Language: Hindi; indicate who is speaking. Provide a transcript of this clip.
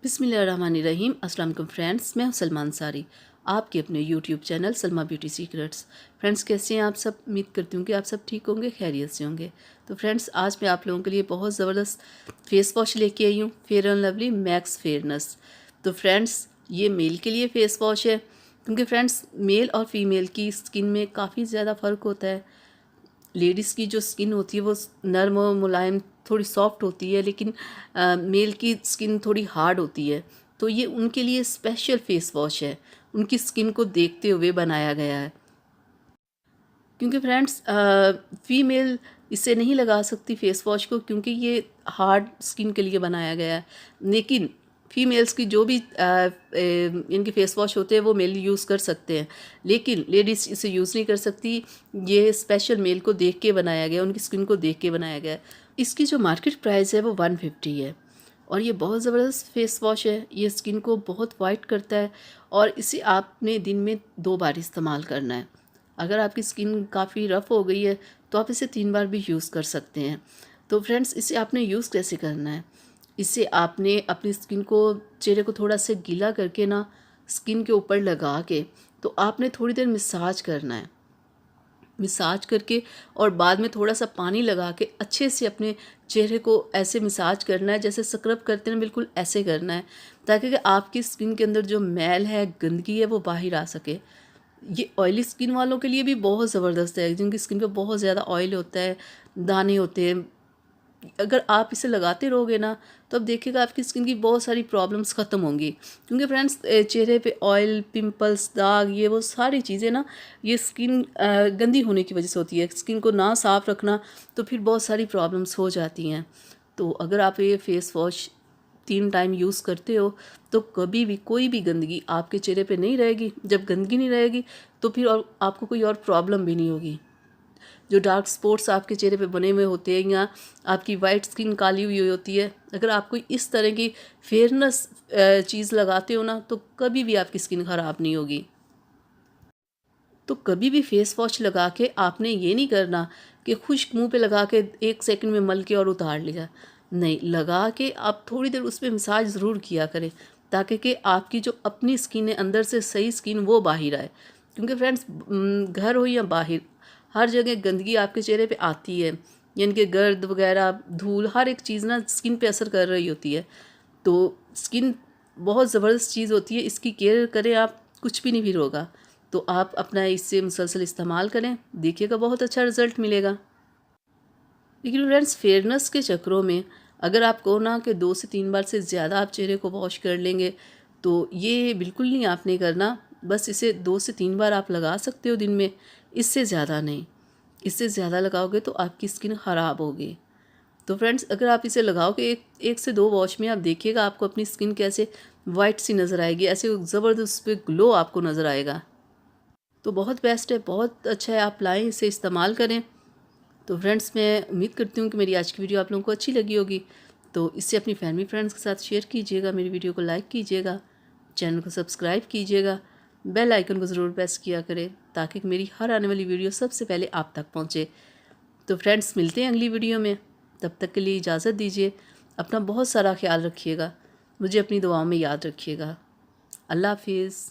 Speaker 1: बिस्मिल्लाहिर्रहमानिर्रहीम। अस्सलाम वालेकुम फ्रेंड्स, मैं हूं सलमान सारी, आपके अपने YouTube channel Salma beauty secrets. Friends, कैसे हैं आप सब? उम्मीद करती हूँ कि आप सब ठीक होंगे, खैरियत से होंगे। तो फ्रेंड्स, आज मैं आप लोगों के लिए बहुत ज़बरदस्त फेस वॉश लेके आई हूँ, fair and lovely max fairness. तो फ्रेंड्स, ये मेल के लिए फेस वॉश है, क्योंकि फ्रेंड्स मेल और फीमेल की स्किन में काफ़ी ज़्यादा फ़र्क होता है। लेडीज़ की जो स्किन होती है वो नर्म और मुलायम, थोड़ी सॉफ्ट होती है, लेकिन मेल की स्किन थोड़ी हार्ड होती है। तो ये उनके लिए स्पेशल फेस वॉश है, उनकी स्किन को देखते हुए बनाया गया है। क्योंकि फ्रेंड्स फीमेल इसे नहीं लगा सकती फेस वॉश को, क्योंकि ये हार्ड स्किन के लिए बनाया गया है। लेकिन फीमेल्स की जो भी इनके फेस वॉश होते हैं वो मेल यूज़ कर सकते हैं, लेकिन लेडीज़ इसे यूज़ नहीं कर सकती। ये स्पेशल मेल को देख के बनाया गया, उनकी स्किन को देख के बनाया गया है। इसकी जो मार्केट प्राइस है वो 150 है, और ये बहुत ज़बरदस्त फेस वॉश है। ये स्किन को बहुत वाइट करता है, और इसे आपने दिन में 2 बार इस्तेमाल करना है। अगर आपकी स्किन काफ़ी रफ़ हो गई है तो आप इसे 3 बार भी यूज़ कर सकते हैं। तो फ्रेंड्स, इसे आपने यूज़ कैसे करना है? इसे आपने अपनी स्किन को, चेहरे को थोड़ा सा गीला करके ना, स्किन के ऊपर लगा के, तो आपने थोड़ी देर मसाज करना है। मसाज करके और बाद में थोड़ा सा पानी लगा के अच्छे से अपने चेहरे को ऐसे मसाज करना है, जैसे स्क्रब करते हैं बिल्कुल ऐसे करना है, ताकि कि आपकी स्किन के अंदर जो मैल है, गंदगी है, वो बाहर आ सके। ये ऑयली स्किन वालों के लिए भी बहुत ज़बरदस्त है, जिनकी स्किन पे बहुत ज़्यादा ऑयल होता है, दाने होते हैं। अगर आप इसे लगाते रहोगे ना, तो अब देखिएगा आपकी स्किन की बहुत सारी प्रॉब्लम्स ख़त्म होंगी। क्योंकि फ्रेंड्स चेहरे पे ऑयल, पिंपल्स, दाग, ये वो सारी चीज़ें ना, ये स्किन गंदी होने की वजह से होती है। स्किन को ना साफ़ रखना, तो फिर बहुत सारी प्रॉब्लम्स हो जाती हैं। तो अगर आप ये फेस वॉश 3 टाइम यूज़ करते हो, तो कभी भी कोई भी गंदगी आपके चेहरे पे नहीं रहेगी। जब गंदगी नहीं रहेगी तो फिर और आपको कोई और प्रॉब्लम भी नहीं होगी। जो डार्क स्पॉट्स आपके चेहरे पे बने हुए होते हैं, या आपकी वाइट स्किन काली हुई होती है, अगर आप कोई इस तरह की फेयरनेस चीज़ लगाते हो ना, तो कभी भी आपकी स्किन ख़राब नहीं होगी। तो कभी भी फेस वॉश लगा के आपने ये नहीं करना कि खुश्क मुंह पे लगा के 1 सेकंड में मल के और उतार लिया। नहीं, लगा के आप थोड़ी देर उस पे मसाज ज़रूर किया करें, ताकि कि आपकी जो अपनी स्किन है अंदर से सही स्किन वो बाहर आए। क्योंकि फ्रेंड्स घर हो या बाहर, हर जगह गंदगी आपके चेहरे पे आती है, यानी कि गर्द वगैरह, धूल, हर एक चीज़ ना स्किन पे असर कर रही होती है। तो स्किन बहुत ज़बरदस्त चीज़ होती है, इसकी केयर करें आप, कुछ भी नहीं फिर होगा। तो आप अपना इससे मुसलसल इस्तेमाल करें, देखिएगा बहुत अच्छा रिज़ल्ट मिलेगा। लेकिन फ्रेंड्स, फेयरनेस के चक्करों में अगर आप कहो ना कि 2 से 3 बार से ज़्यादा आप चेहरे को वॉश कर लेंगे, तो ये बिल्कुल नहीं आपने करना। बस इसे 2 से 3 बार आप लगा सकते हो दिन में, इससे ज़्यादा नहीं। इससे ज़्यादा लगाओगे तो आपकी स्किन ख़राब होगी। तो फ्रेंड्स, अगर आप इसे लगाओगे एक से 2 वॉश में, आप देखिएगा आपको अपनी स्किन कैसे वाइट सी नज़र आएगी, ऐसे ज़बरदस्त पे ग्लो आपको नज़र आएगा। तो बहुत बेस्ट है, बहुत अच्छा है, आप लाएँ, इसे इस्तेमाल करें। तो फ्रेंड्स, मैं उम्मीद करती हूँ कि मेरी आज की वीडियो आप लोगों को अच्छी लगी होगी। तो इससे अपनी फैमिली फ्रेंड्स के साथ शेयर कीजिएगा, मेरी वीडियो को लाइक कीजिएगा, चैनल को सब्सक्राइब कीजिएगा, बेल आइकन को ज़रूर प्रेस किया करें, ताकि मेरी हर आने वाली वीडियो सबसे पहले आप तक पहुँचे। तो फ्रेंड्स, मिलते हैं अगली वीडियो में, तब तक के लिए इजाज़त दीजिए। अपना बहुत सारा ख्याल रखिएगा, मुझे अपनी दुआओं में याद रखिएगा। अल्लाह हाफिज़।